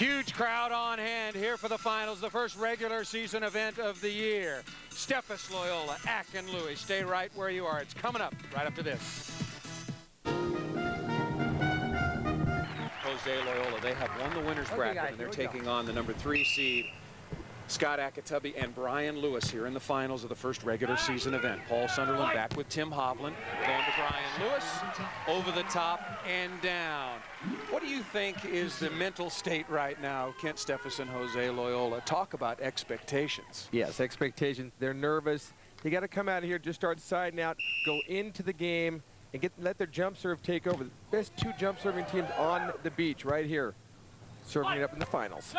Huge crowd on hand here for the finals, the first regular season event of the year. Steffes, Loiola, Ack, and Louis. Stay right where you are. It's coming up right after this. Jose Loiola, they have won the winner's bracket, and they're taking on the number 3 seed, Scott Ayakatubby and Brian Lewis here in the finals of the first regular season event. Paul Sunderland back with Tim Hovland. Going to Brian Lewis, over the top and down. What do you think is the mental state right now, Kent Steffes and Jose Loiola? Talk about expectations. Yes, expectations. They're nervous. They got to come out of here, just start siding out, go into the game, and let their jump serve take over. The best 2 jump serving teams on the beach right here, serving it up in the finals.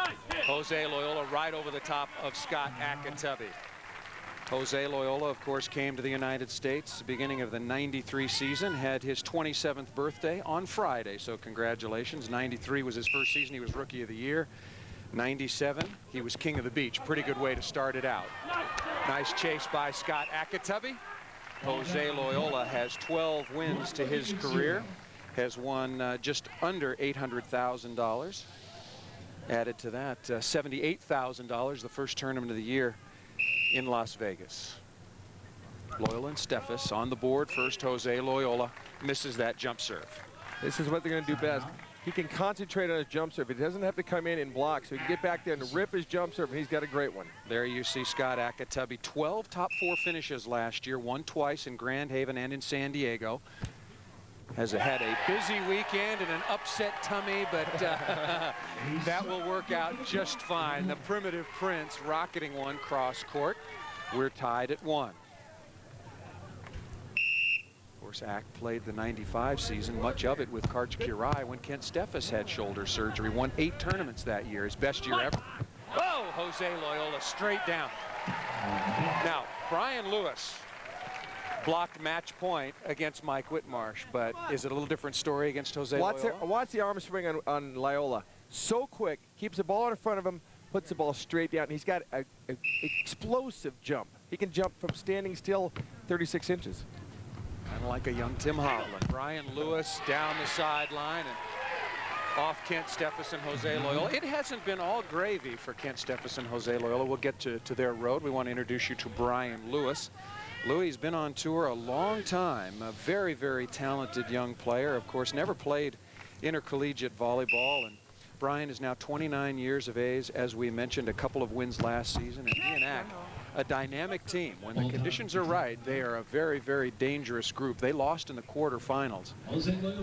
Jose Loiola right over the top of Scott Ayakatubby. Jose Loiola, of course, came to the United States beginning of the '93 season, had his 27th birthday on Friday, so congratulations. '93 was his first season. He was Rookie of the Year. '97, he was King of the Beach. Pretty good way to start it out. Nice chase by Scott Ayakatubby. Jose Loiola has 12 wins to his career, has won just under $800,000. Added to that, $78,000, the first tournament of the year in Las Vegas. Loiola and Steffes on the board first. Jose Loiola misses that jump serve. This is what they're going to do best. He can concentrate on his jump serve. He doesn't have to come in and block, so he can get back there and rip his jump serve, and he's got a great one. There you see Scott Ayakatubby, 12 top 4 finishes last year, won twice in Grand Haven and in San Diego. Has had a busy weekend and an upset tummy, but that will work out just fine. The Primitive Prince rocketing one cross court. We're tied at 1. Of course, Ack played the '95 season, much of it with Karch Kirai when Kent Steffes had shoulder surgery. Won 8 tournaments that year, his best year ever. Oh, Jose Loiola straight down. Now, Brian Lewis blocked match point against Mike Whitmarsh, but is it a little different story against Jose Loiola? Watch the arm swing on Loiola. So quick, keeps the ball in front of him, puts the ball straight down. He's got an explosive jump. He can jump from standing still 36 inches. Kind of like a young Tim Hovland. Brian Lewis down the sideline and off Kent Steffes and Jose Loiola. It hasn't been all gravy for Kent Steffes and Jose Loiola. We'll get to their road. We want to introduce you to Brian Lewis. Louis has been on tour a long time, a very, very talented young player. Of course, never played intercollegiate volleyball, and Brian is now 29 years of age. As we mentioned, a couple of wins last season, and he and Ack, a dynamic team. When the conditions are right, they are a very, very dangerous group. They lost in the quarterfinals,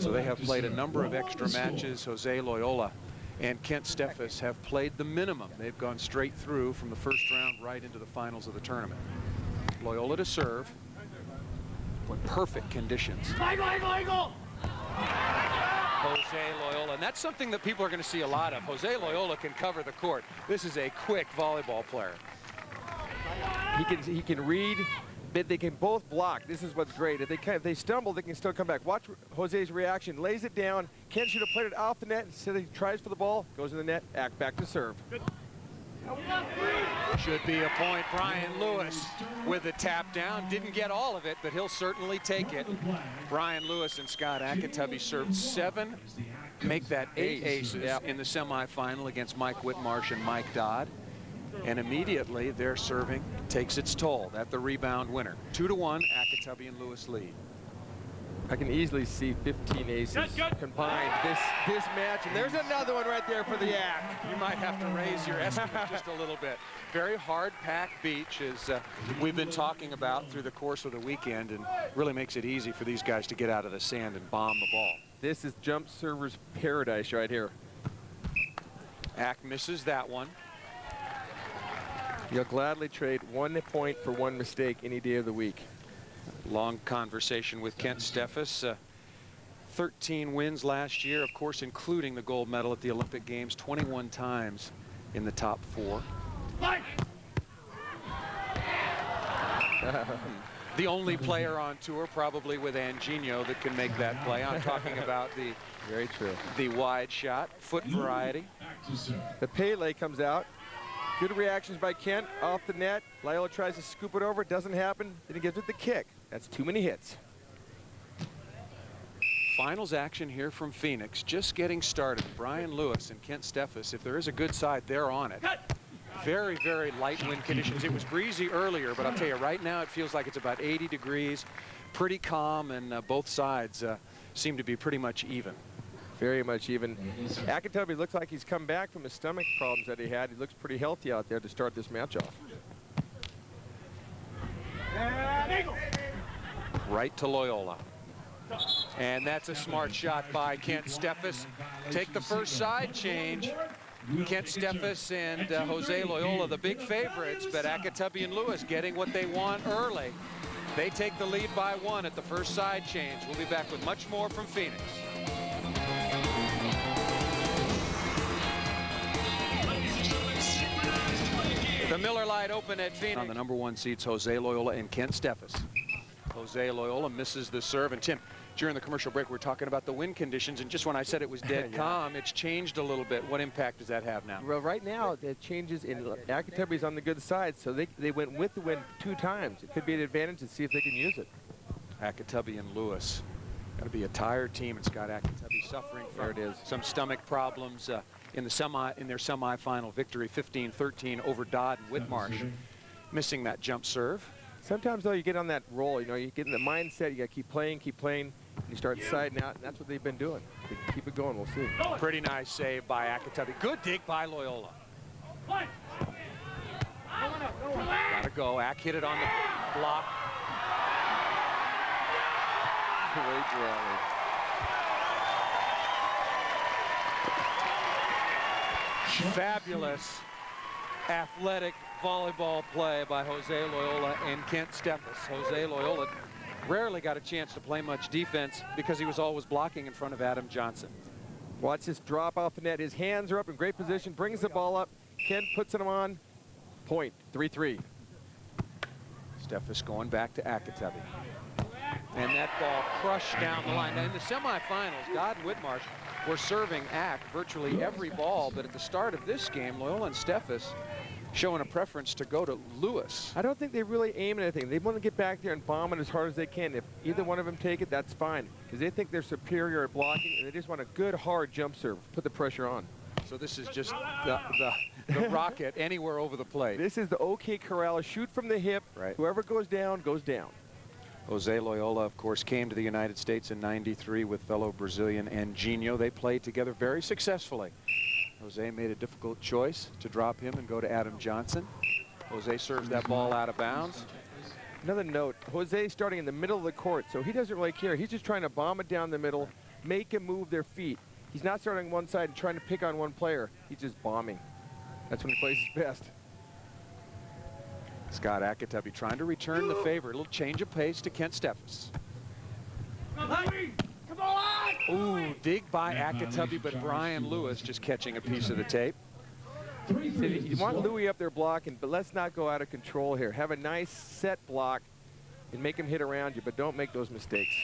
so they have played a number of extra matches. Jose Loiola and Kent Steffes have played the minimum. They've gone straight through from the first round right into the finals of the tournament. Loiola to serve. What perfect conditions. Jose Loiola, and that's something that people are going to see a lot of. Jose Loiola can cover the court. This is a quick volleyball player. He can read, but they can both block. This is what's great. If they stumble, they can still come back. Watch Jose's reaction. Lays it down. Kent should have played it off the net. Instead, he tries for the ball, goes in the net. Ack back to serve. Should be a point. Brian Lewis with the tap down. Didn't get all of it, but he'll certainly take it. Brian Lewis and Scott Ayakatubby served 7, make that 8 aces in the semifinal against Mike Whitmarsh and Mike Dodd. And immediately their serving takes its toll. That's the rebound winner. 2-1, Ayakatubby and Lewis lead. I can easily see 15 aces combined this match, and there's another one right there for the Ack. You might have to raise your estimate just a little bit. Very hard-packed beach, as we've been talking about through the course of the weekend, and really makes it easy for these guys to get out of the sand and bomb the ball. This is jump server's paradise right here. Ack misses that one. You'll gladly trade 1 point for 1 mistake any day of the week. Long conversation with Kent Steffes. 13 wins last year, of course, including the gold medal at the Olympic Games, 21 times in the top 4. The only player on tour, probably with Anginio, that can make that play. I'm talking about the very true. The wide shot, foot variety. The Pele comes out. Good reactions by Kent off the net. Loiola tries to scoop it over. It doesn't happen. Then he gives it the kick. That's too many hits. finals action here from Phoenix, just getting started. Brian Lewis and Kent Steffes, if there is a good side, they're on it. Very, very light wind conditions. It was breezy earlier, but I'll tell you right now it feels like it's about 80 degrees, pretty calm, and both sides seem to be pretty much even. Very much even. Ayakatubby looks like he's come back from his stomach problems that he had. He looks pretty healthy out there to start this match off. Right to Loiola. And that's a smart shot by Kent Steffes. Take the first side change. Kent Steffes and Jose Loiola, the big favorites, but Ayakatubby and Lewis getting what they want early. They take the lead by 1 at the first side change. We'll be back with much more from Phoenix. The Miller Lite Open at Phoenix. On the #1 seeds, Jose Loiola and Kent Steffes. Jose Loiola misses the serve. And Tim, during the commercial break, we're talking about the wind conditions, and just when I said it was dead calm, it's changed a little bit. What impact does that have now? Well, right now, it changes in Ayakatubby's on the good side, so they went with the wind 2 times. It could be an advantage to see if they can use it. Ayakatubby and Lewis. Got to be a tired team. It's got Ayakatubby suffering from some stomach problems in their semifinal victory, 15-13 over Dodd and Whitmarsh, missing that jump serve. Sometimes, though, you get on that roll. You know, you get in the mindset. You got to keep playing, and you start siding out, and that's what they've been doing. They keep it going. We'll see. Pretty nice save by Ayakatubby. Good dig by Loiola. Gotta go. Ack hit it on the block. Great rally. Fabulous athletic volleyball play by Jose Loiola and Kent Steffes. Jose Loiola rarely got a chance to play much defense because he was always blocking in front of Adam Johnson. Watch this drop off the net. His hands are up in great position, brings the ball up. Kent puts it on. Point, 3-3. Steffes going back to Ayakatubby. And that ball crushed down the line. Now in the semifinals, Dodd and Whitmarsh were serving Ack virtually every ball, but at the start of this game, Loiola and Steffes showing a preference to go to Lewis. I don't think they really aim at anything. They want to get back there and bomb it as hard as they can. If either one of them take it, that's fine, because they think they're superior at blocking, and they just want a good, hard jump serve. Put the pressure on. So this is just the rocket anywhere over the plate. This is the OK Corral. Shoot from the hip. Right. Whoever goes down, goes down. Jose Loiola, of course, came to the United States in '93 with fellow Brazilian Anginho. They played together very successfully. Jose made a difficult choice to drop him and go to Adam Johnson. Jose serves that ball out of bounds. Another note, Jose starting in the middle of the court, so he doesn't really care. He's just trying to bomb it down the middle, make them move their feet. He's not starting on one side and trying to pick on one player. He's just bombing. That's when he plays his best. Scott Ayakatubby trying to return the favor. A little change of pace to Kent Steffes. Ooh, dig by Ayakatubby, but Brian Lewis just catching a piece of the tape. You want Louis up there blocking, but let's not go out of control here. Have a nice set block and make him hit around you, but don't make those mistakes.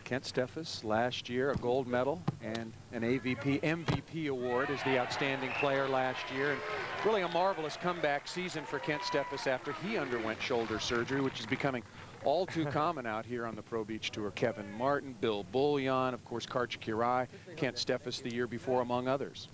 Kent Steffes last year, a gold medal and an AVP MVP award as the outstanding player last year. And really a marvelous comeback season for Kent Steffes after he underwent shoulder surgery, which is becoming all too common out here on the Pro Beach Tour. Kevin Martin, Bill Bullion, of course, Karch Kirai, Kent Steffes the year before, among others.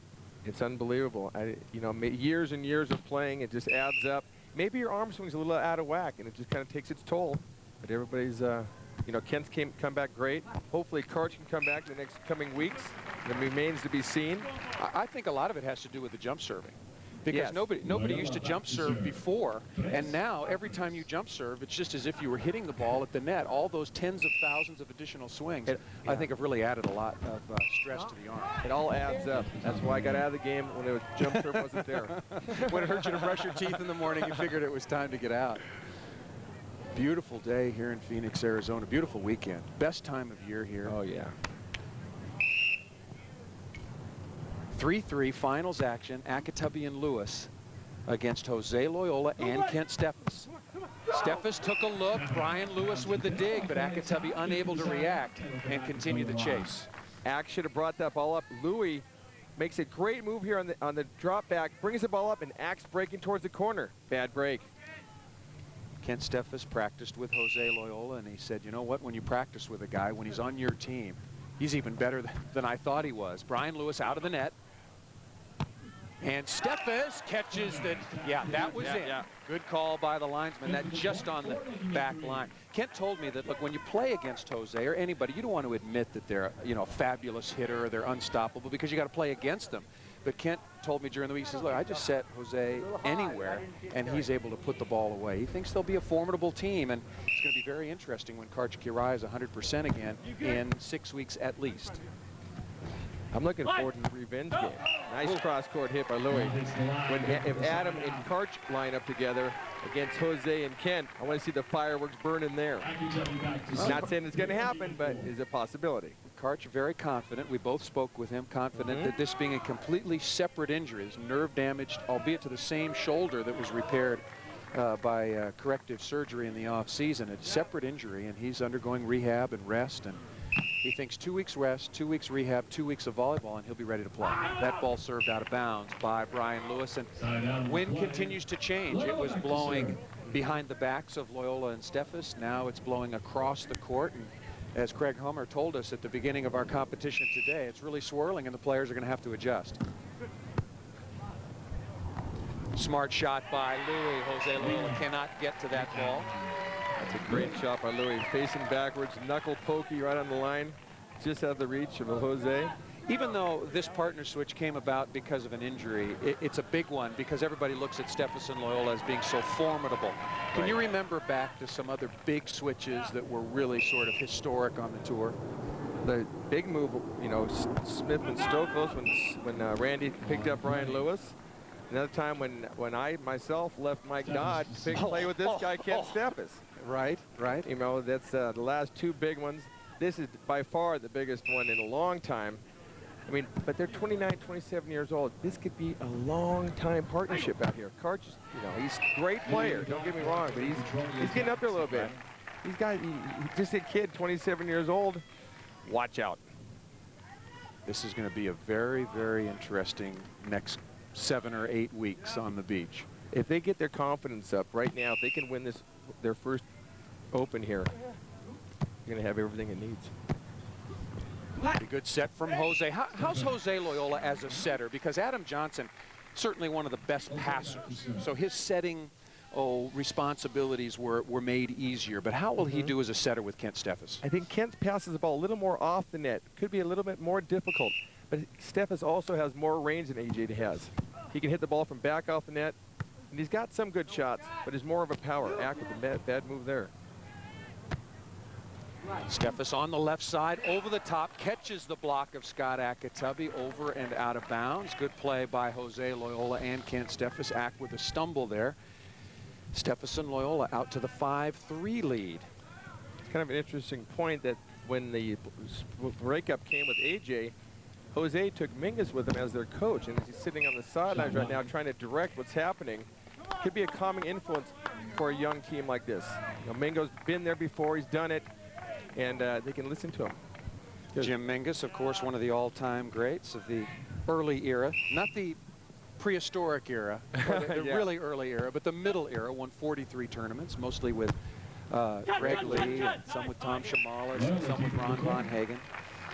It's unbelievable. You know, years and years of playing, it just adds up. Maybe your arm swing's a little out of whack, and it just kind of takes its toll. But everybody's, you know, Kent's come back great. Hopefully, Karch can come back in the next coming weeks. It remains to be seen. I think a lot of it has to do with the jump serving. Because nobody used to jump serve before, and now every time you jump serve, it's just as if you were hitting the ball at the net. All those tens of thousands of additional swings, I think, have really added a lot of stress to the arm. It all adds up. That's why I got out of the game when the jump serve wasn't there. When it hurt you to brush your teeth in the morning, you figured it was time to get out. Beautiful day here in Phoenix, Arizona. Beautiful weekend. Best time of year here. Oh, yeah. 3-3 finals action, Ayakatubby and Lewis against Jose Loiola and Kent Steffes. Steffes took a look, Brian Lewis with the dig, but Ayakatubby unable to react and continue the chase. Ack should have brought that ball up. Louis makes a great move here on the drop back, brings the ball up, and Ack's breaking towards the corner. Bad break. Kent Steffes practiced with Jose Loiola, and he said, you know what, when you practice with a guy, when he's on your team, He's even better than I thought he was. Brian Lewis out of the net. And Steffes catches that. Yeah, that was it. Yeah. Good call by the linesman. That just on the back line. Kent told me that, look, when you play against Jose or anybody, you don't want to admit that they're, you know, a fabulous hitter or they're unstoppable because you got to play against them. But Kent told me during the week, he says, look, I just set Jose anywhere, and he's able to put the ball away. He thinks they'll be a formidable team, and it's going to be very interesting when Karch-Kiraly is 100% again in 6 weeks at least. I'm looking forward to the revenge game. Nice cross-court hit by Louis. If Adam and Karch line up together against Jose and Kent, I want to see the fireworks burn in there. Not saying it's going to happen, but it's a possibility. Karch very confident. We both spoke with him, confident that this being a completely separate injury, is nerve damaged, albeit to the same shoulder that was repaired by corrective surgery in the off-season. A separate injury, and he's undergoing rehab and rest, and he thinks 2 weeks rest, 2 weeks rehab, 2 weeks of volleyball, and he'll be ready to play. That ball served out of bounds by Brian Lewis, and wind continues to change. It was blowing behind the backs of Loiola and Steffes. Now it's blowing across the court, and as Craig Hummer told us at the beginning of our competition today, it's really swirling, and the players are going to have to adjust. Smart shot by Louis. Jose Loiola cannot get to that ball. That's a great shot by Louis. Facing backwards, knuckle pokey right on the line, just out of the reach of Jose. Even though this partner switch came about because of an injury, it's a big one because everybody looks at Steffes and Loiola as being so formidable. Can you remember back to some other big switches that were really sort of historic on the tour? The big move, you know, Smith and Stokos when Randy picked up Brian Lewis. Another time when I myself left Mike Dodd to play with this guy, Kent Steffes. Right, right. You know, that's the last two big ones. This is by far the biggest one in a long time. I mean, but they're 29, 27 years old. This could be a long-time partnership out here. Karch, you know, he's a great player. Don't get me wrong, but he's getting up there a little bit. He's just a kid, 27 years old. Watch out. This is going to be a very, very interesting next 7 or 8 weeks on the beach. If they get their confidence up right now, if they can win this, their first Open here, you're going to have everything it needs. A good set from Jose. How's Jose Loiola as a setter? Because Adam Johnson, certainly one of the best passers. So his setting responsibilities were made easier. But how will he do as a setter with Kent Steffes? I think Kent passes the ball a little more off the net. Could be a little bit more difficult. But Steffes also has more range than AJ has. He can hit the ball from back off the net. And he's got some good shots, but he's more of a power. Act with the bad move there. Steffes on the left side, over the top, catches the block of Scott Ayakatubby over and out of bounds. Good play by Jose Loiola and Kent Steffes. Ack with a stumble there. Steffes and Loiola out to the 5-3 lead. It's kind of an interesting point that when the breakup came with AJ, Jose took Mingus with him as their coach, and he's sitting on the sidelines right now trying to direct what's happening. Could be a calming influence for a young team like this. You know, Mingo's been there before, he's done it. And they can listen to him. Jim Mingus, of course, one of the all-time greats of the early era, not the prehistoric era, or the really early era, but the middle era. Won 43 tournaments, mostly with Greg Lee, and some with Tom Shamalis, and some with Ron Von Hagen.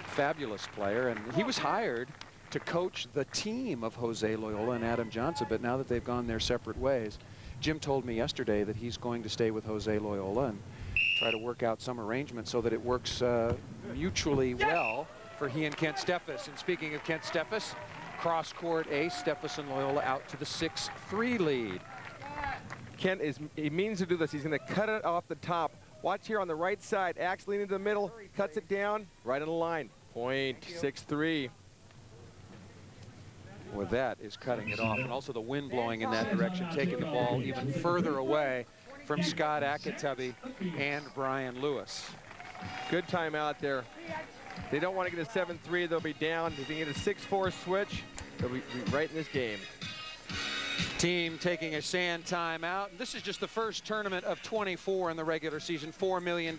Fabulous player, and he was hired to coach the team of Jose Loiola and Adam Johnson, but now that they've gone their separate ways, Jim told me yesterday that he's going to stay with Jose Loiola and try to work out some arrangement so that it works mutually well for he and Kent Steffes. And speaking of Kent Steffes, cross-court ace, Steffes and Loiola out to the 6-3 lead. Kent he means to do this. He's going to cut it off the top. Watch here on the right side. Axe leaning to the middle, cuts it down, right on the line. Point 6-3. Well, that is cutting it off. And also the wind blowing in that direction, taking the ball even further away from Scott Ayakatubby and Brian Lewis. Good time out there. They don't want to get a 7-3. They'll be down. If they get a 6-4 switch, they'll be right in this game. Team taking a sand timeout. This is just the first tournament of 24 in the regular season. $4 million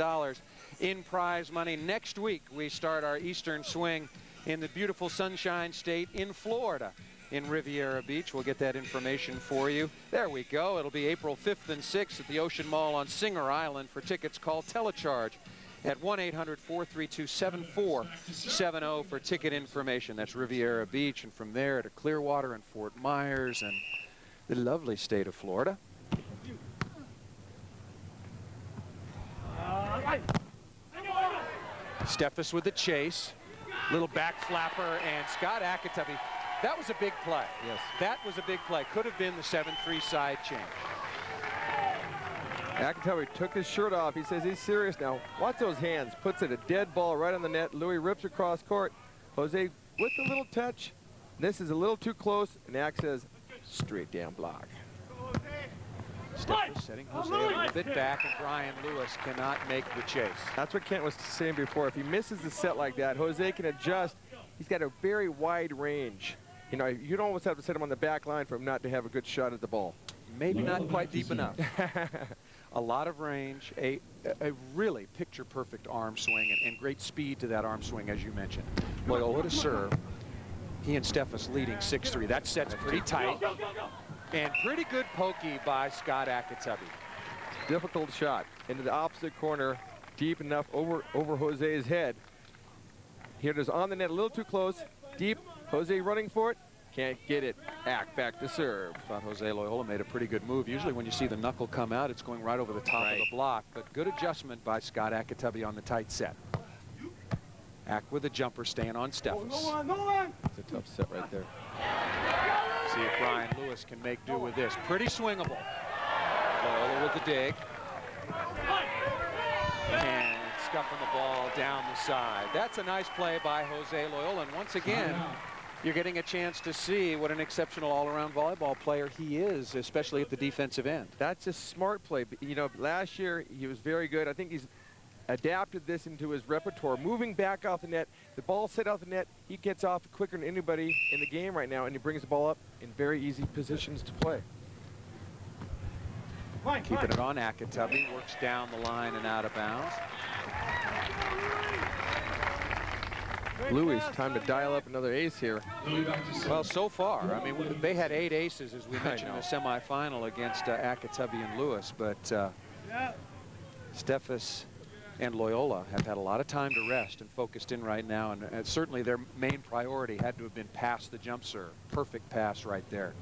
in prize money. Next week, we start our Eastern swing in the beautiful Sunshine State in Florida, in Riviera Beach. We'll get that information for you. There we go. It'll be April 5th and 6th at the Ocean Mall on Singer Island. For tickets, call Telecharge at 1-800-432-7470 for ticket information. That's Riviera Beach, and from there to Clearwater and Fort Myers and the lovely state of Florida. Steffes with the chase. Little back flapper, and Scott Ayakatubby. That was a big play. Yes. That was a big play. Could have been the 7-3 side change. Ayakatubby took his shirt off. He says he's serious now. Watch those hands. Puts it a dead ball right on the net. Louis rips across court. Jose with a little touch. This is a little too close, and Ack says, straight down block. Steffes setting Jose a little bit back, and Brian Lewis cannot make the chase. That's what Kent was saying before. If he misses the set like that, Jose can adjust. He's got a very wide range. You know, you'd almost have to set him on the back line for him not to have a good shot at the ball. Maybe not quite deep enough. A lot of range, a really picture-perfect arm swing, and great speed to that arm swing, as you mentioned. Loiola to serve. He and Steffes leading 6-3. That set's pretty tight. And pretty good pokey by Scott Ayakatubby. Difficult shot into the opposite corner, deep enough over Jose's head. Here it is on the net, a little too close, deep. Jose running for it, can't get it. Ack back to serve. Thought Jose Loiola made a pretty good move. Usually when you see the knuckle come out, it's going right over the top of the block, but good adjustment by Scott Ayakatubby on the tight set. Ack with a jumper, staying on Steffes. It's a tough set right there. See if Brian Lewis can make do with this. Pretty swingable. Loiola with the dig. And scuffing the ball down the side. That's a nice play by Jose Loiola. And once again, you're getting a chance to see what an exceptional all-around volleyball player he is, especially at the defensive end. That's a smart play. You know, last year he was very good. I think he's adapted this into his repertoire. Moving back off the net, the ball set off the net, he gets off quicker than anybody in the game right now, and he brings the ball up in very easy positions to play. Keeping it on, Ayakatubby works down the line and out of bounds. Louis, time to dial up another ace here. Well, so far, I mean, they had 8 aces, as we mentioned, in the semifinal against Ayakatubby and Lewis, but Steffes and Loiola have had a lot of time to rest and focused in right now, and certainly their main priority had to have been past the jump serve. Perfect pass right there.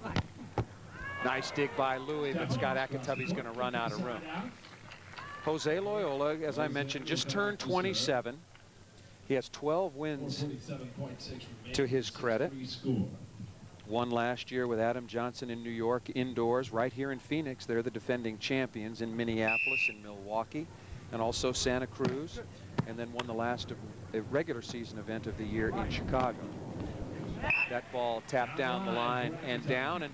Nice dig by Louis, but Scott Ayakatubby's going to run out of room. Jose Loiola, as I mentioned, just turned 27. He has 12 wins to his credit. Won last year with Adam Johnson in New York indoors. Right here in Phoenix, they're the defending champions, in Minneapolis and Milwaukee, and also Santa Cruz, and then won the last regular season event of the year in Chicago. That ball tapped down the line and down, and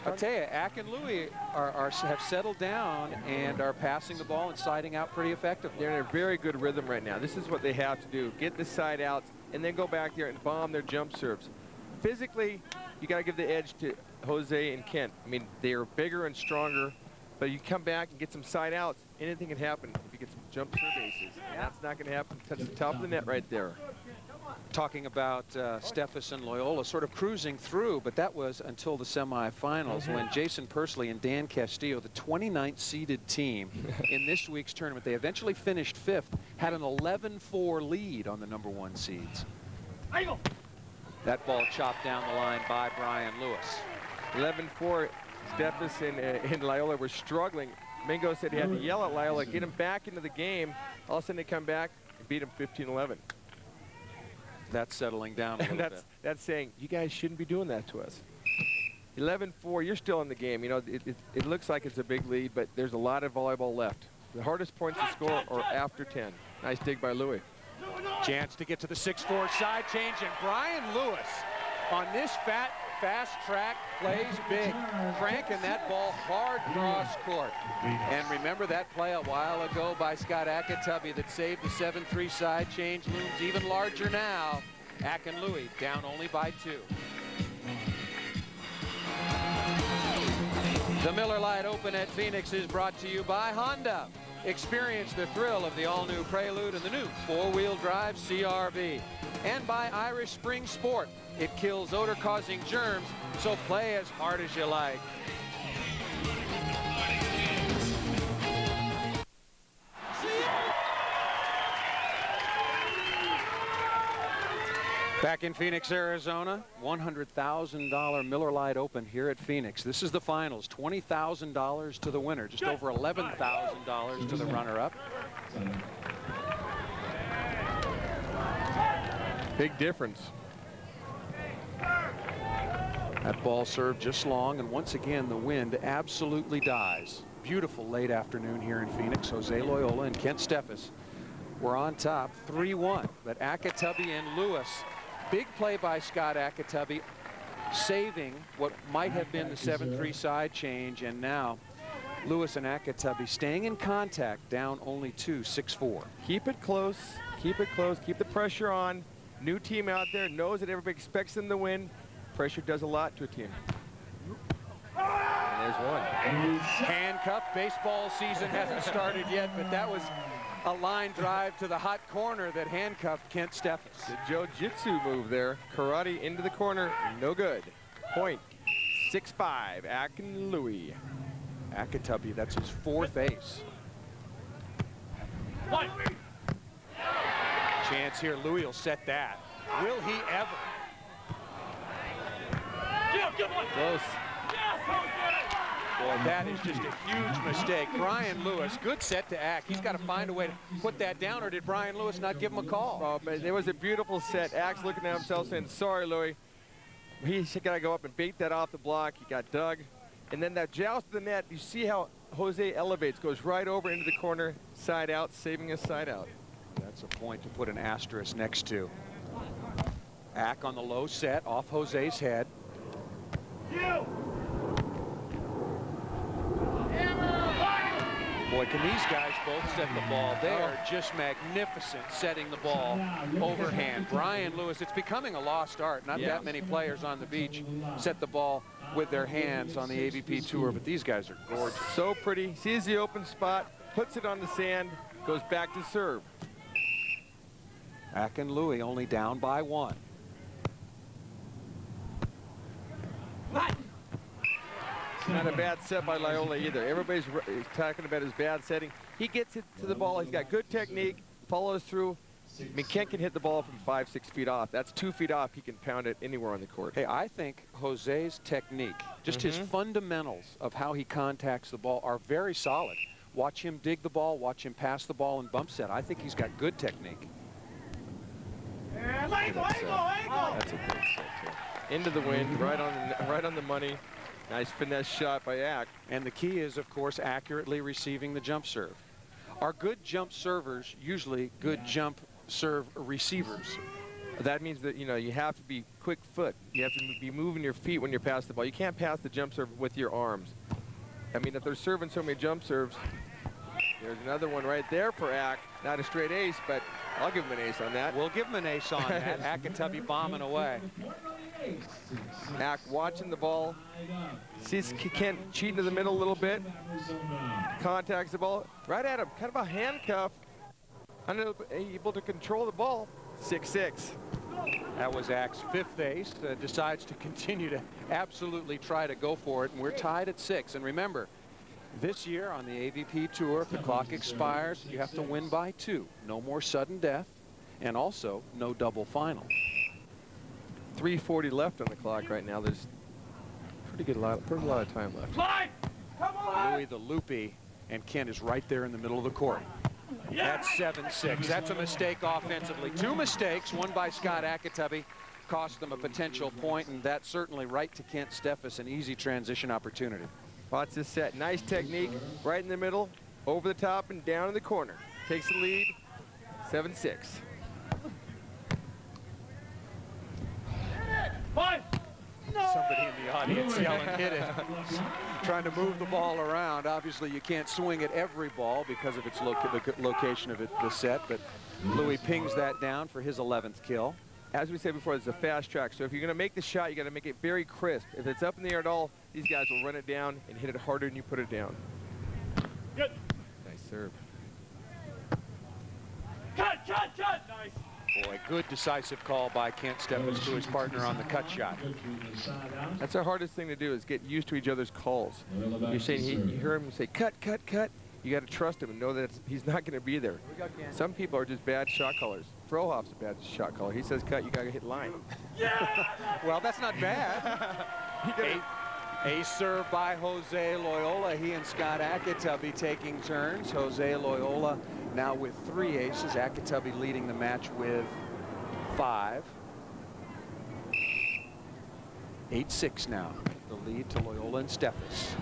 I'll tell you, Ack and Louis have settled down and are passing the ball and siding out pretty effectively. They're in a very good rhythm right now. This is what they have to do. Get the side outs and then go back there and bomb their jump serves. Physically, you got to give the edge to Jose and Kent. I mean, they are bigger and stronger, but you come back and get some side outs, anything can happen if you get some jump serve aces. And that's not going to happen. Touch the top of the net right there. Talking about Steffes and Loiola sort of cruising through, but that was until the semifinals when Jason Persley and Dan Castillo, the 29th seeded team in this week's tournament, they eventually finished 5th, had an 11-4 lead on the #1 seeds. That ball chopped down the line by Brian Lewis. 11-4, Steffes and Loiola were struggling. Mingo said he had to yell at Loiola, get him back into the game. All of a sudden they come back and beat him 15-11. That's settling down a little bit. That's saying, you guys shouldn't be doing that to us. 11-4, you're still in the game. You know, it looks like it's a big lead, but there's a lot of volleyball left. The hardest points to score are after 10. Nice dig by Louis. Chance to get to the 6-4 side change, and Brian Lewis on this fast track plays big, cranking that ball hard cross court. And remember that play a while ago by Scott Ayakatubby that saved the 7-3 side change, looms even larger now. Ack and Louis down only by 2. The Miller Lite Open at Phoenix is brought to you by Honda. Experience the thrill of the all-new Prelude and the new 4-wheel drive CR-V. And by Irish Spring Sport. It kills odor-causing germs, so play as hard as you like. Back in Phoenix, Arizona, $100,000 Miller Lite Open here at Phoenix. This is the finals, $20,000 to the winner, just over $11,000 to the runner-up. Big difference. That ball served just long, and once again, the wind absolutely dies. Beautiful late afternoon here in Phoenix. Jose Loiola and Kent Steffes were on top 3-1, but Ayakatubby and Lewis, big play by Scott Ayakatubby, saving what might have been the 7-3 side change, and now Lewis and Ayakatubby staying in contact, down only 2, 6-4. Keep it close, keep it close, keep the pressure on. New team out there, knows that everybody expects them to win. Pressure does a lot to a team. And there's one. Handcuff. Baseball season hasn't started yet, but that was a line drive to the hot corner that handcuffed Kent Steffes. The jiu-jitsu move there. Karate into the corner, no good. Point, 6-5, Louis. Ayakatubby, that's his 4th ace. Chance here, Louis will set that. Will he ever? Close. Boy, that is just a huge mistake. Brian Lewis, good set to Ack. He's got to find a way to put that down, or did Brian Lewis not give him a call? Oh, but it was a beautiful set. Ack's looking at himself saying, sorry, Louis. He's got to go up and bait that off the block. He got dug. And then that joust to the net, you see how Jose elevates, goes right over into the corner, side out, saving his side out. That's a point to put an asterisk next to. Ack on the low set, off Jose's head. Boy, can these guys both set the ball. They are just magnificent setting the ball overhand. Brian Lewis, it's becoming a lost art. Not that many players on the beach set the ball with their hands on the AVP Tour, but these guys are gorgeous. So pretty. Sees the open spot, puts it on the sand, goes back to serve. Ack and Louis only down by 1. Not a bad set by Loiola either. Everybody's talking about his bad setting. He gets it to the ball. He's got good technique, follows through. I mean, Kent can hit the ball from 5-6 feet off. That's 2 feet off. He can pound it anywhere on the court. Hey, I think Jose's technique, just his fundamentals of how he contacts the ball, are very solid. Watch him dig the ball, watch him pass the ball and bump set. I think he's got good technique. That's a great set, too. Into the wind, right on the money. Nice finesse shot by Ack. And the key is, of course, accurately receiving the jump serve. Are good jump servers usually good jump serve receivers? That means that, you have to be quick foot. You have to be moving your feet when you're passing the ball. You can't pass the jump serve with your arms. I mean, if they're serving so many jump serves, there's another one right there for Ack. Not a straight ace, but I'll give him an ace on that. We'll give him an ace on that. Ayakatubby bombing away. Ack watching the ball. Sees Kent cheating to the middle a little bit. Contacts the ball right at him. Kind of a handcuff. Unable to control the ball. 6-6. That was Ack's 5th ace. Decides to continue to absolutely try to go for it. And we're tied at 6. And remember, this year on the AVP Tour, if the clock expires, you have to win by 2. No more sudden death. And also, no double final. 3:40 left on the clock right now. There's pretty lot of time left. Louis the loopy, and Kent is right there in the middle of the court. That's 7-6. That's a mistake offensively. 2 mistakes, one by Scott Ayakatubby, cost them a potential point, and that's certainly right to Kent Steffes, an easy transition opportunity. Watch this set. Nice technique, right in the middle, over the top and down in the corner. Takes the lead, 7-6. Somebody in the audience yelling, hit it. Trying to move the ball around. Obviously, you can't swing at every ball because of its location of the set, but Louis pings that down for his 11th kill. As we said before, it's a fast track, so if you're going to make the shot, you got to make it very crisp. If it's up in the air at all, these guys will run it down and hit it harder than you put it down. Good. Nice serve. Cut! Nice. Boy, good decisive call by Kent Steffes to his partner on the cut shot. That's the hardest thing to do, is get used to each other's calls. You're saying, you hear him say, cut. you got to trust him and know that he's not going to be there. Some people are just bad shot callers. Frohoff's a bad shot caller. He says cut, you got to hit line. Well, that's not bad. A serve by Jose Loiola. He and Scott Ayakatubby taking turns. Jose Loiola now with 3 aces. Ayakatubby leading the match with 5. 8-6 now. The lead to Loiola and Steffes.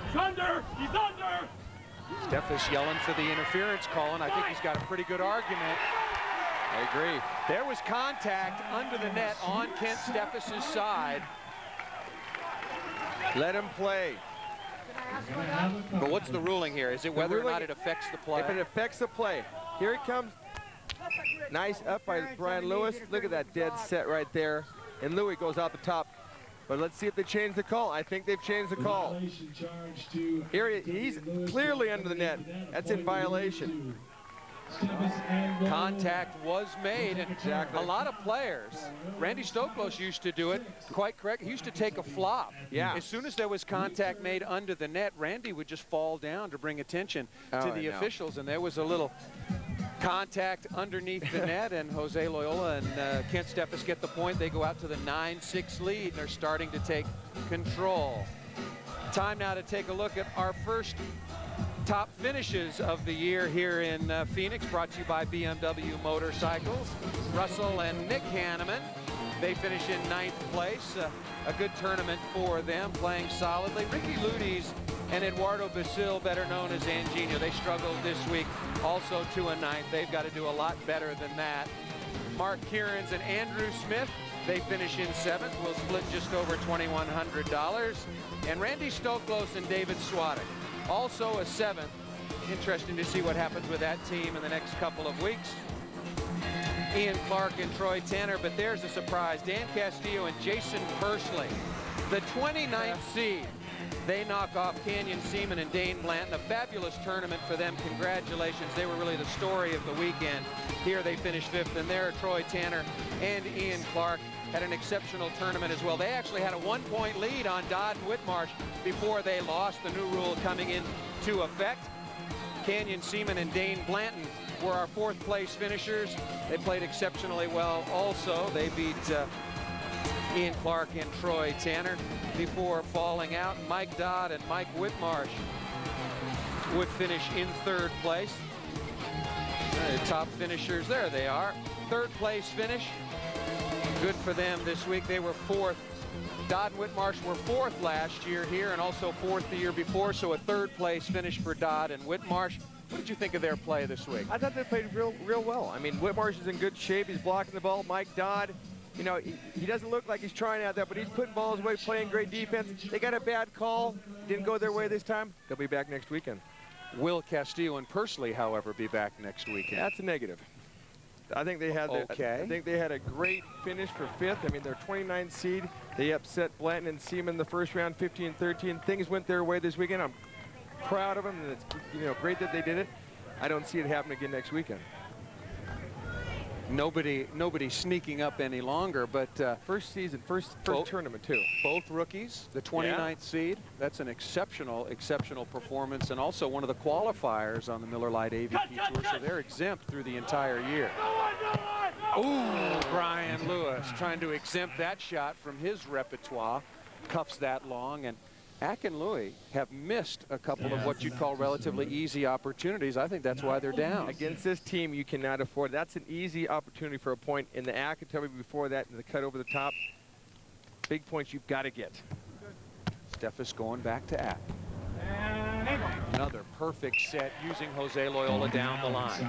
He's under! He's under! Steffes yelling for the interference call, and I think he's got a pretty good argument. I agree. There was contact under the net on Kent Steffes' side. Let him play. But what's the ruling here? Is it whether or not it affects the play? If it affects the play. Here it comes. Nice up by Brian Lewis. Look at that dead set right there. And Louis goes out the top. But let's see if they change the call. I think they've changed the call. Here he's clearly under the net. That's in violation. Contact was made, and a lot of players, Randy Stoklos used to do it quite correct. He used to take a flop. Yeah. As soon as there was contact made under the net, Randy would just fall down to bring attention to the officials, and there was a little contact underneath the net, and Jose Loiola and Kent Steffes get the point. They go out to the 9-6 lead, and they're starting to take control. Time now to take a look at our first top finishes of the year here in Phoenix, brought to you by BMW Motorcycles. Russell and Nick Hanneman, they finish in 9th place. A good tournament for them, playing solidly. Ricky Ludes and Eduardo Basil, better known as Anginio, they struggled this week also to a 9th. They've got to do a lot better than that. Mark Kierans and Andrew Smith, they finish in 7th. We'll split just over $2,100. And Randy Stoklos and David Swadek, also a 7th. Interesting to see what happens with that team in the next couple of weeks. Ian Clark and Troy Tanner, but there's a surprise. Dan Castillo and Jason Pursley, the 29th seed. They knock off Canyon Seaman and Dane Blanton. A fabulous tournament for them. Congratulations. They were really the story of the weekend. Here they finished 5th, and there Troy Tanner and Ian Clark had an exceptional tournament as well. They actually had a 1-point lead on Dodd and Whitmarsh before they lost. The new rule coming into effect. Canyon Seaman and Dane Blanton were our 4th place finishers. They played exceptionally well also. They beat Ian Clark and Troy Tanner before falling out. Mike Dodd and Mike Whitmarsh would finish in 3rd place. The top finishers, there they are. 3rd place finish. Good for them this week. They were 4th. Dodd and Whitmarsh were 4th last year here and also 4th the year before, so a 3rd place finish for Dodd and Whitmarsh. What did you think of their play this week? I thought they played real well. I mean, Whitmarsh is in good shape. He's blocking the ball. Mike Dodd, you know, he doesn't look like he's trying out there, but he's putting balls away, playing great defense. They got a bad call. Didn't go their way this time. They'll be back next weekend. Will Castillo and Pursley, however, be back next weekend? That's a negative. I think they had I think they had a great finish for 5th. I mean, they're 29th seed. They upset Blanton and Seaman the first round, 15-13. Things went their way this weekend. I'm proud of them, and it's great that they did it. I don't see it happen again next weekend. Nobody sneaking up any longer, but first tournament too. Both rookies, the 29th seed. That's an exceptional performance, and also one of the qualifiers on the Miller Lite AVP Tour, so they're exempt through the entire year. Ooh, Brian Lewis trying to exempt that shot from his repertoire. Cuffs that long, and Ack and Louis have missed a couple of what you'd call relatively easy opportunities. I think that's why they're down. Against this team, you cannot afford. That's an easy opportunity for a point. In the Ayakatubby before that, and the cut over the top, big points you've got to get. Steffes going back to Ack. Another perfect set using Jose Loiola down the line.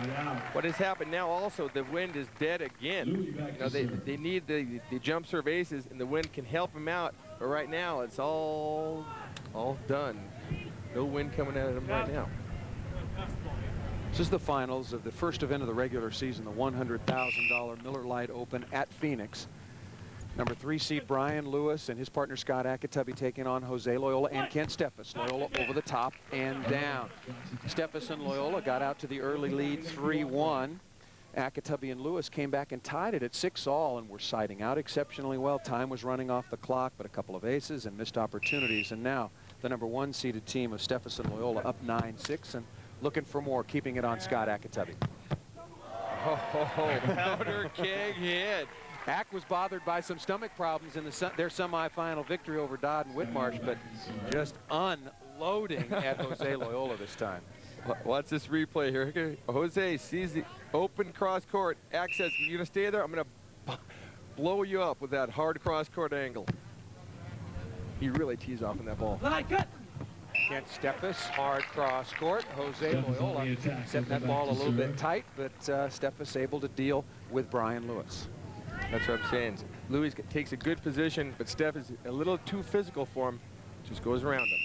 What has happened now also, the wind is dead again. You know, they need the jump serve aces, and the wind can help them out. But right now, it's all done. No wind coming at them right now. This is the finals of the first event of the regular season, the $100,000 Miller Lite Open at Phoenix. Number 3 seed Brian Lewis and his partner Scott Ayakatubby taking on Jose Loiola and Kent Steffes. Loiola over the top and down. Steffes and Loiola got out to the early lead 3-1. Ayakatubby and Lewis came back and tied it at 6-all and were siding out exceptionally well. Time was running off the clock, but a couple of aces and missed opportunities. And now the #1 seeded team of Steffes and Loiola up 9-6 and looking for more, keeping it on Scott Ayakatubby. Oh, powder keg hit. Ack was bothered by some stomach problems in their semifinal victory over Dodd and Whitmarsh, but just unloading at Jose Loiola this time. Watch this replay here. Jose sees the open cross court. Ack says, "You gonna stay there? I'm gonna blow you up with that hard cross court angle." He really tees off on that ball. Kent Steffes, hard cross court. Jose Loiola setting that ball a little bit tight, but Steffes able to deal with Brian Lewis. That's what I'm saying. Louis takes a good position, but Steph is a little too physical for him. Just goes around him.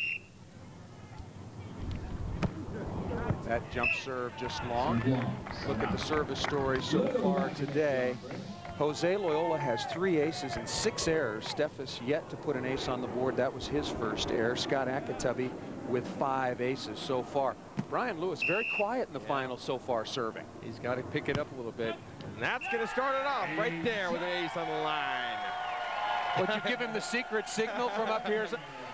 That jump serve just long. Look at the service story so far today. Jose Loiola has 3 aces and 6 errors. Steffes yet to put an ace on the board. That was his first error. Scott Ayakatubby with 5 aces so far. Brian Lewis very quiet in the final so far serving. He's got to pick it up a little bit. And that's going to start it off right there with an ace on the line. Would you give him the secret signal from up here?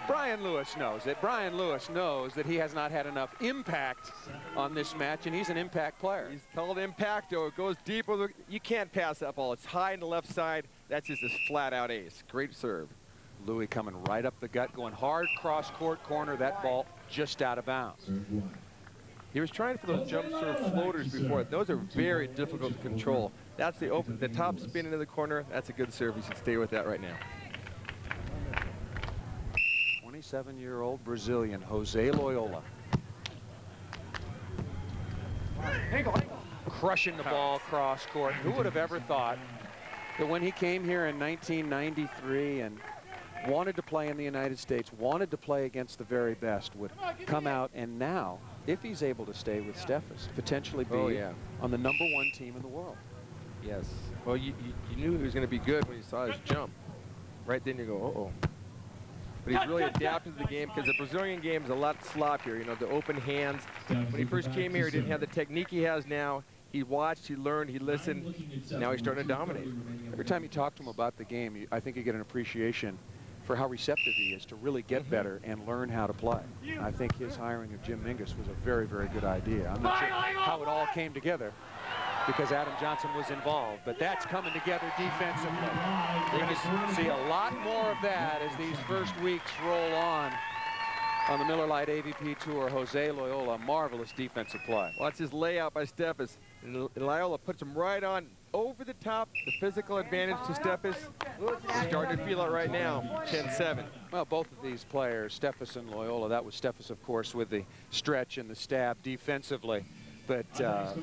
Brian Lewis knows it. Brian Lewis knows that he has not had enough impact on this match, and he's an impact player. He's called impacto. It goes deep. You can't pass that ball. It's high on the left side. That's just a flat-out ace. Great serve. Louis coming right up the gut, going hard cross-court corner. That ball just out of bounds. He was trying for those jump serve floaters before. Those are very difficult to control. That's the top spin into the corner. That's a good serve. You should stay with that right now. 27-year-old Brazilian Jose Loiola. Crushing the ball cross court. Who would have ever thought that when he came here in 1993 and wanted to play in the United States, wanted to play against the very best, would come out and now, if he's able to stay with Steffes, potentially be on the #1 team in the world. Yes. Well, you knew he was going to be good when you saw his jump. Right then you go, uh-oh. But he's really adapted to the game because the Brazilian game is a lot sloppier. You know, the open hands. When he first came here, he didn't have the technique he has now. He watched, he learned, he listened. Now he's starting to dominate. Every time you talk to him about the game, I think you get an appreciation for how receptive he is to really get better and learn how to play. I think his hiring of Jim Mingus was a very, very good idea. I'm not sure how it all came together because Adam Johnson was involved, but that's coming together defensively. We're going to see a lot more of that as these first weeks roll on the Miller Lite AVP Tour. Jose Loiola, marvelous defensive play. Watch his layout by Steffes. And Loiola puts him right on over the top. The physical advantage to Steffes. He's starting to feel it right now. 10-7. Well, both of these players, Steffes and Loiola, that was Steffes, of course, with the stretch and the stab defensively. But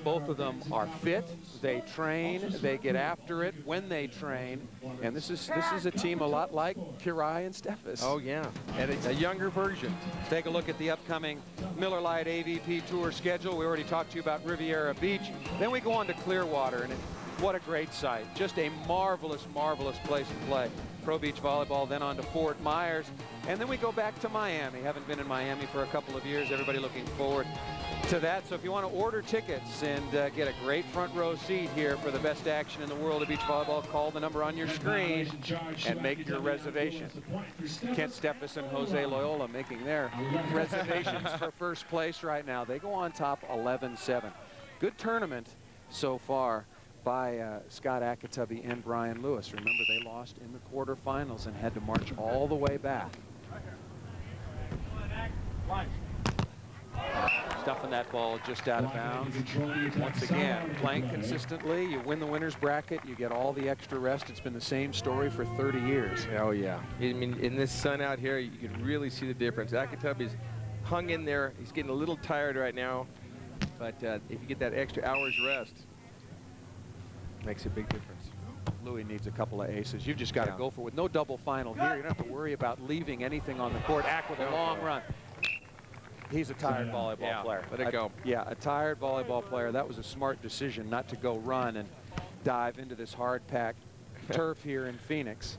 both of them are fit. They train. They get after it when they train. And this is a team a lot like Pirai and Steffes. Oh, yeah. And a younger version. Let's take a look at the upcoming Miller Lite AVP Tour schedule. We already talked to you about Riviera Beach. Then we go on to Clearwater. And what a great site. Just a marvelous, marvelous place to play. Pro Beach Volleyball, then on to Fort Myers. And then we go back to Miami. Haven't been in Miami for a couple of years. Everybody looking forward to that. So if you want to order tickets and get a great front row seat here for the best action in the world of beach volleyball, call the number on your screen and make your reservation. Kent Steffes and Jose Loiola making their reservations for first place right now. They go on top 11-7. Good tournament so far by Scott Ayakatubby and Brian Lewis. Remember, they lost in the quarterfinals and had to march all the way back. Stuffing that ball just out of bounds. Once again, playing consistently, you win the winner's bracket, you get all the extra rest. It's been the same story for 30 years. Oh, yeah. I mean, in this sun out here, you can really see the difference. Ayakatubby's hung in there. He's getting a little tired right now. But if you get that extra hour's rest, makes a big difference. Louis needs a couple of aces. You've just got to go for it. With no double final here, you don't have to worry about leaving anything on the court. Ack with a long run. He's a tired volleyball player. Let it go. Yeah, a tired volleyball player. That was a smart decision not to go run and dive into this hard-packed turf here in Phoenix.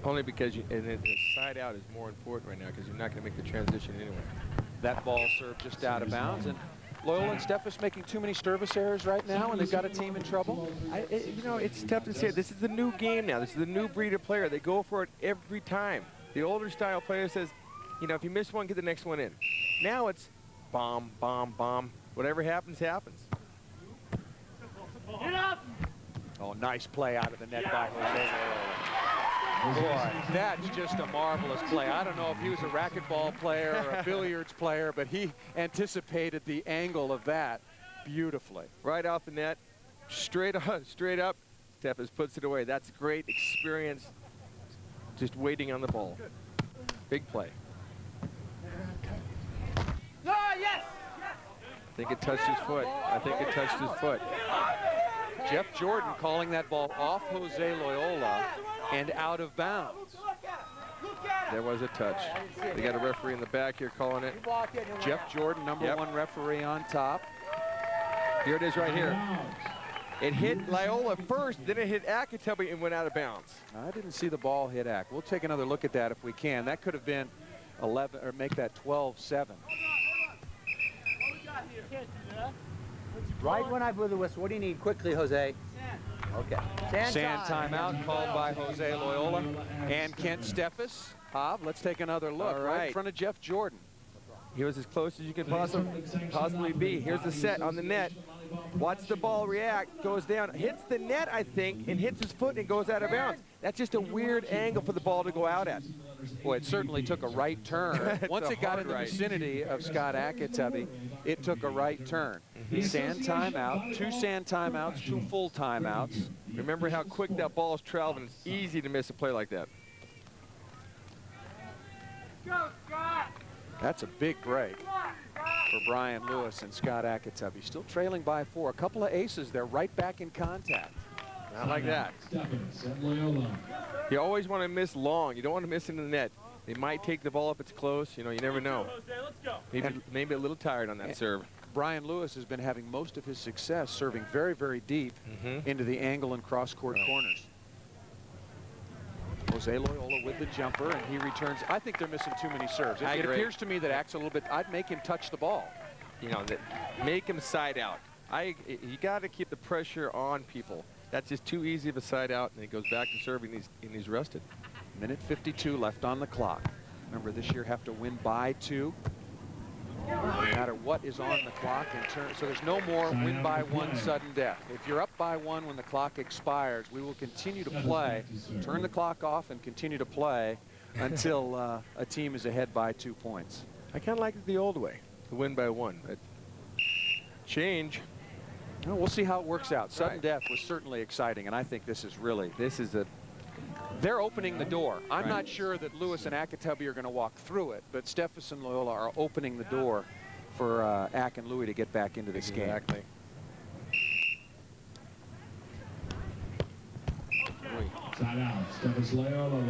Only because the side out is more important right now because you're not going to make the transition anyway. That ball served just out of bounds. And Loiola and Steffes making too many service errors right now, and they've got a team in trouble. You know, it's tough to say. This is the new game now. This is the new breed of player. They go for it every time. The older style player says, you know, if you miss one, get the next one in. Now it's bomb, bomb, bomb. Whatever happens, happens. Get up! Oh, nice play out of the net by Jose Loiola. Boy, that's just a marvelous play. I don't know if he was a racquetball player or a billiards player, but he anticipated the angle of that beautifully. Right off the net, straight up, straight up. Steffes puts it away. That's great experience, just waiting on the ball. Big play. Yes! I think it touched his foot. I think it touched his foot. Jeff Jordan calling that ball off Jose Loiola and out of bounds. There was a touch. They got a referee in the back here calling it. Jeff Jordan, number one referee on top. Here it is right here. It hit Loiola first, then it hit Ayakatubby and went out of bounds. I didn't see the ball hit Ak. We'll take another look at that if we can. That could have been 11, or make that 12-7. Right when I blew the whistle. What do you need quickly, Jose? Okay. Sand timeout called by Jose Loiola and Kent Steffes. Hob, let's take another look right in front of Jeff Jordan. He was as close as you can possibly be. Here's the set on the net. Watch the ball react, goes down, hits the net, I think, and hits his foot and goes out of bounds. That's just a weird angle for the ball to go out at. Boy, it certainly took a right turn. Once it got in the vicinity of Scott Ayakatubby, it took a right turn. Sand timeout, 2 sand timeouts, 2 full timeouts. Remember how quick that ball is traveling. It's easy to miss a play like that. Go, Scott! That's a big break for Brian Lewis and Scott Ayakatubby. Still trailing by 4. A couple of aces. They're right back in contact. Not like that. You always want to miss long. You don't want to miss into the net. They might take the ball if it's close. You know, you never know. Maybe a little tired on that serve. Brian Lewis has been having most of his success serving very, very deep into the angle and cross-court corners. Jose Loiola with the jumper, and he returns. I think they're missing too many serves. It appears to me that Ak's a little bit. I'd make him touch the ball. You know, make him side out. You got to keep the pressure on people. That's just too easy of a side out, and he goes back to serving, and he's rested. Minute 52 left on the clock. Remember, this year have to win by 2. No matter what is on the clock in turn. So there's no more win by 1 sudden death. If you're up by 1 when the clock expires, we will continue to play, turn the clock off and continue to play until a team is ahead by 2 points. I kind of like it the old way, the win by 1. Change. No, we'll see how it works out. Sudden death was certainly exciting, and I think this is really, they're opening the door. I'm not sure that Lewis and Ayakatubby are going to walk through it, but Steffes and Loiola are opening the door for Ak and Louis to get back into this game. Exactly.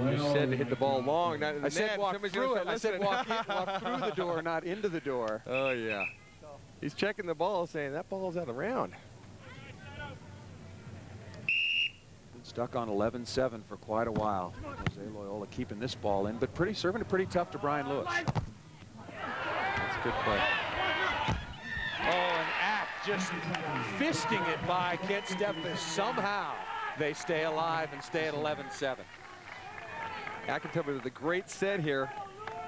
You said to hit the ball long, not in the net. I said walk through it. I said walk through the door, not into the door. Oh, yeah. He's checking the ball, saying that ball's out of round. Stuck on 11-7 for quite a while. Jose Loiola keeping this ball in, but serving it pretty tough to Brian Lewis. That's a good play. Oh, and Ak just fisting it by Kent Steffes. Somehow they stay alive and stay at 11-7. Ayakatubby with a great set here.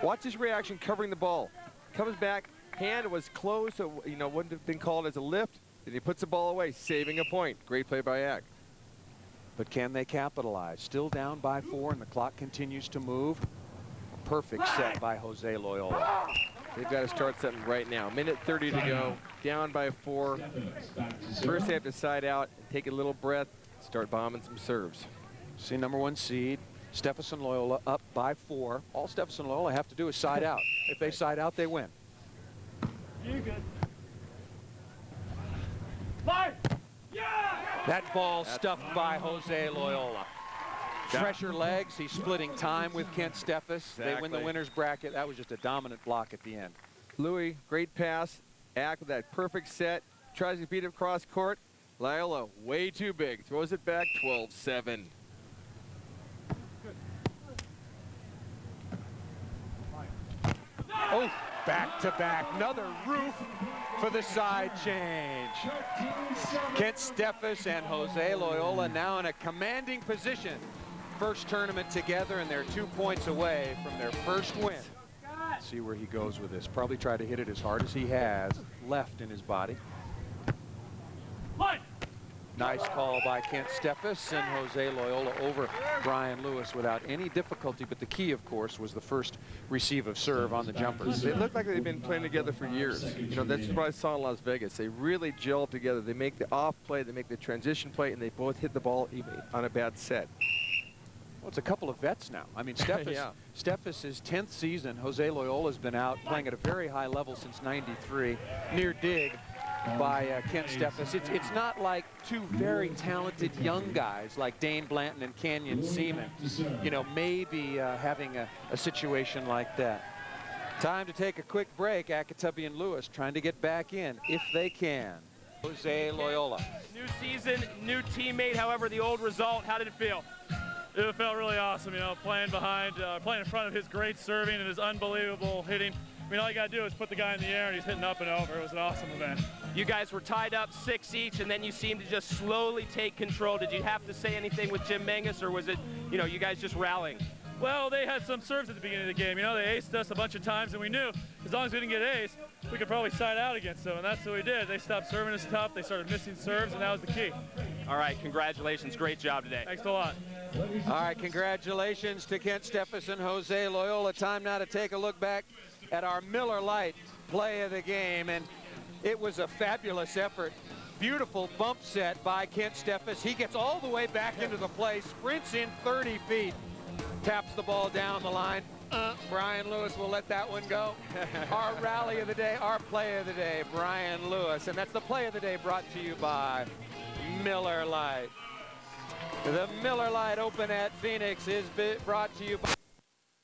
Watch his reaction covering the ball. Comes back, hand was close, so you know wouldn't have been called as a lift. Then he puts the ball away, saving a point. Great play by Ak. But can they capitalize? Still down by 4, and the clock continues to move. Perfect set by Jose Loiola. They've got to start something right now. Minute 30 to go, down by 4. First they have to side out, and take a little breath, start bombing some serves. See number 1 seed, Steffes and Loiola up by 4. All Steffes and Loiola have to do is side out. If they side out, they win. You good. That ball stuffed by Jose Loiola. Fresher legs. He's splitting time with Kent Steffes. They win the winner's bracket. That was just a dominant block at the end. Louis, great pass. Ak with that perfect set. Tries to beat it across court. Loiola, way too big. Throws it back, 12-7. Oh, back to back. Another roof for the side change. Kent Steffes and Jose Loiola now in a commanding position. First tournament together, and they're 2 points away from their first win. see where he goes with this. Probably try to hit it as hard as he has left in his body. Nice call by Kent Steffes, and Jose Loiola over Brian Lewis without any difficulty. But the key, of course, was the first receive of serve on the jumpers. They look like they've been playing together for years. You know, that's what I saw in Las Vegas. They really gel together. They make the off play, they make the transition play, and they both hit the ball even on a bad set. Well, it's a couple of vets now. I mean, Steffes, Yeah. Steffes' 10th season. Jose Loiola's been out playing at a very high level since '93. Near dig by Kent Steffes. It's not like two very talented young guys like Dane Blanton and Canyon Seaman, you know, maybe having a situation like that. Time to take a quick break. Ayakatubby and Lewis trying to get back in if they can. Jose Loiola. New season, new teammate. However, the old result, how did it feel? It felt really awesome, you know, playing in front of his great serving and his unbelievable hitting. I mean, all you got to do is put the guy in the air and he's hitting up and over. It was an awesome event. You guys were tied up 6 each, and then you seemed to just slowly take control. Did you have to say anything with Jim Mangus, or was it, you know, you guys just rallying? Well, they had some serves at the beginning of the game. You know, they aced us a bunch of times, and we knew as long as we didn't get aced, we could probably side out against them, and that's what we did. They stopped serving us tough. They started missing serves, and that was the key. All right, congratulations. Great job today. Thanks a lot. All right, congratulations to Kent Steffes and Jose Loiola. Time now to take a look back at our Miller Lite play of the game, and it was a fabulous effort. Beautiful bump set by Kent Steffes. He gets all the way back into the play, sprints in 30 feet, taps the ball down the line. Brian Lewis will let that one go. Our rally of the day, our play of the day, Brian Lewis. And that's the play of the day brought to you by Miller Lite. The Miller Lite Open at Phoenix is brought to you by